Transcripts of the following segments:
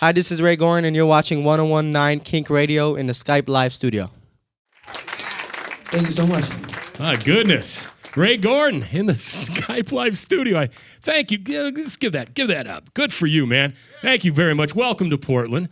Hi, this is Ray Goren, and you're watching 101.9 KINK Radio in the Skype live studio. Thank you so much. My goodness. Ray Goren in the Skype live studio. Thank you. Let's give that up. Good for you, man. Thank you very much. Welcome to Portland.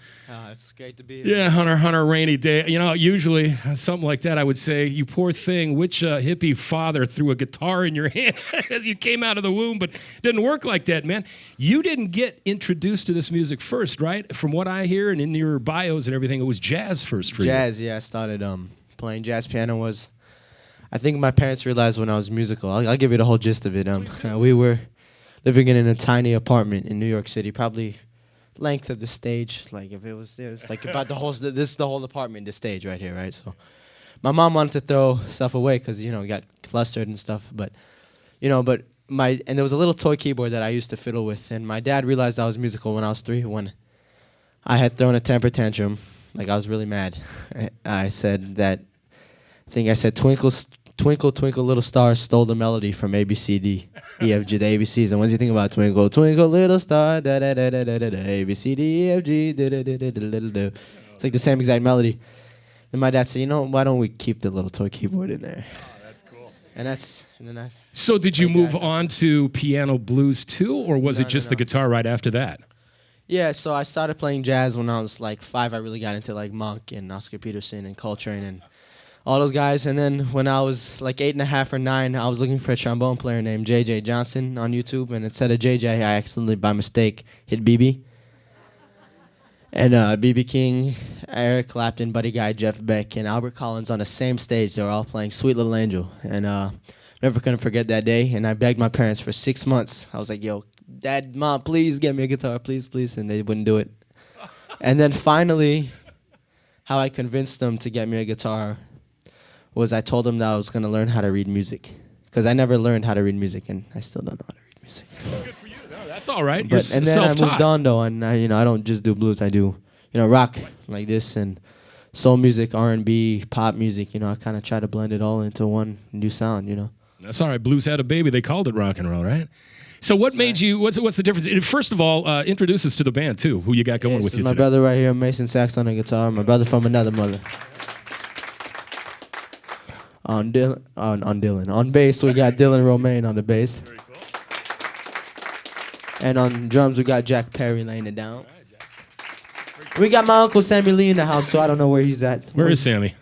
It's great to be here. Yeah, on a rainy day. You know, usually something like that, I would say, you poor thing, which hippie father threw a guitar in your hand as you came out of the womb, but it didn't work like that, man. You didn't get introduced to this music first, right? From what I hear and in your bios and everything, it was jazz first for you. Jazz, yeah. I started playing jazz piano I think my parents realized when I was musical. I'll give you the whole gist of it. We were living in a tiny apartment in New York City, probably length of the stage. Like if it was like about the whole. This is the whole apartment, the stage right here, right? So, my mom wanted to throw stuff away because we got clustered and stuff. But and there was a little toy keyboard that I used to fiddle with, and my dad realized I was musical when I was 3. When I had thrown a temper tantrum, like I was really mad. I said Twinkle, twinkle, little star stole the melody from A, B, C, D, E, F, G, the ABCs. And once you think about twinkle, twinkle, little star, da da da da da da da, A, B, C, D, E, F, G, da da da da da da da. It's like the same exact melody. And my dad said, why don't we keep the little toy keyboard in there? Oh, that's cool. So did you move on to piano blues too, or was it just the guitar right after that? Yeah, so I started playing jazz when I was like 5. I really got into like Monk and Oscar Peterson and Coltrane and all those guys. And then when I was like 8.5 or 9, I was looking for a trombone player named J.J. Johnson on YouTube. And instead of J.J., I accidentally, by mistake, hit B.B. And B.B. King, Eric Clapton, Buddy Guy, Jeff Beck, and Albert Collins on the same stage. They were all playing Sweet Little Angel. And never gonna forget that day. And I begged my parents for 6 months. I was like, yo, Dad, Mom, please get me a guitar, please, please. And they wouldn't do it. And then finally, how I convinced them to get me a guitar was I told them that I was going to learn how to read music. Because I never learned how to read music, and I still don't know how to read music. Good for you. No, that's all right. And then I moved on, though, and I don't just do blues. I do, rock like this and soul music, R&B, pop music. I kind of try to blend it all into one new sound, That's all right. Blues had a baby. They called it rock and roll, right? So what made you, what's the difference? First of all, introduce us to the band, too, who you got going with you today. My brother right here, Mason Sax on the guitar, my brother from another mother. On bass, we got Dylan Romaine on the bass. Very cool. And on drums, we got Jack Perry laying it down. We got my uncle Sammy Lee in the house, so I don't know where he's at. Where is Sammy?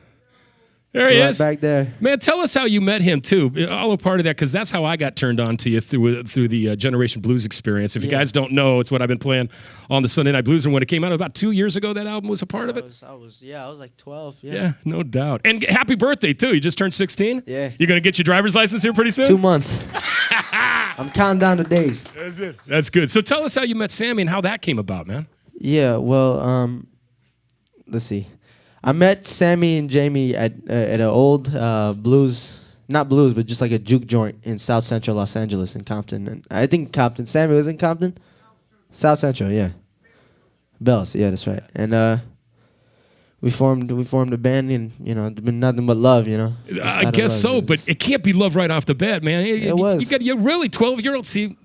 There he is. Back there. Man, tell us how you met him, too. All a part of that, because that's how I got turned on to you through the Generation Blues experience. If you guys don't know, it's what I've been playing on the Sunday Night Blues. And when it came out about 2 years ago, that album was a part of it? I was like 12. Yeah, no doubt. And happy birthday, too. You just turned 16? Yeah. You're going to get your driver's license here pretty soon? 2 months. I'm counting down the days. That's it. That's good. So tell us how you met Sammy and how that came about, man. Yeah, well, let's see. I met Sammy and Jamie at an old blues, not blues, but just like a juke joint in South Central Los Angeles in Compton. And I think Compton. Sammy was in Compton? South Central, yeah. Bells, yeah, that's right. And we formed a band, and it's been nothing but love, I guess so, but it can't be love right off the bat, man. It was. You're really 12-year-old. See,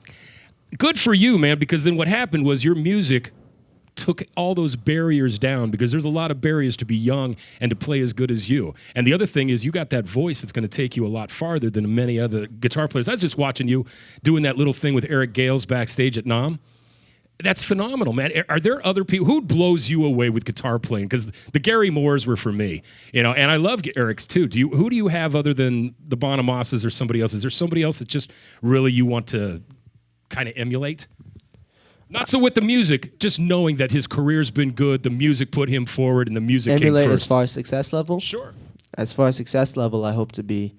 good for you, man, because then what happened was your music took all those barriers down, because there's a lot of barriers to be young and to play as good as you. And the other thing is you got that voice that's going to take you a lot farther than many other guitar players. I was just watching you doing that little thing with Eric Gales backstage at NAMM. That's phenomenal, man. Are there other people who blows you away with guitar playing? Because the Gary Moores were for me, and I love Eric's too. Who do you have other than the Bonamosses or somebody else? Is there somebody else that just really you want to kind of emulate? Not so with the music, just knowing that his career's been good, the music put him forward, and the music emulate came first. As far as success level? Sure. As far as success level, I hope to be,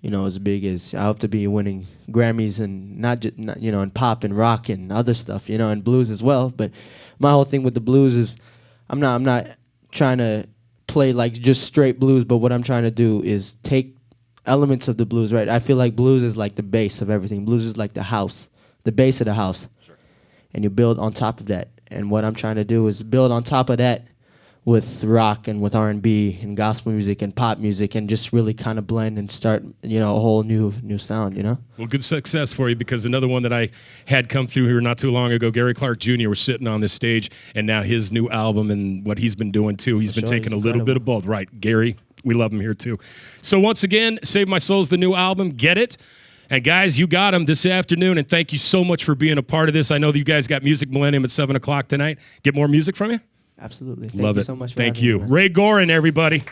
as big as, I hope to be winning Grammys, and not just, in pop and rock and other stuff, and blues as well. But my whole thing with the blues is I'm not trying to play like just straight blues, but what I'm trying to do is take elements of the blues, right? I feel like blues is like the base of everything. Blues is like the house, the base of the house. Sure. And you build on top of that. And what I'm trying to do is build on top of that with rock and with R&B and gospel music and pop music, and just really kind of blend and start, a whole new sound, Well, good success for you, because another one that I had come through here not too long ago, Gary Clark Jr. was sitting on this stage, and now his new album and what he's been doing too, he's been taking a little bit of both. Right, Gary, we love him here too. So once again, Save My Soul's the new album. Get it. And guys, you got him this afternoon, and thank you so much for being a part of this. I know that you guys got Music Millennium at 7 o'clock tonight. Get more music from you? Absolutely. Love Thank you it. so much for Thank having you. me, man. Ray Goren, everybody.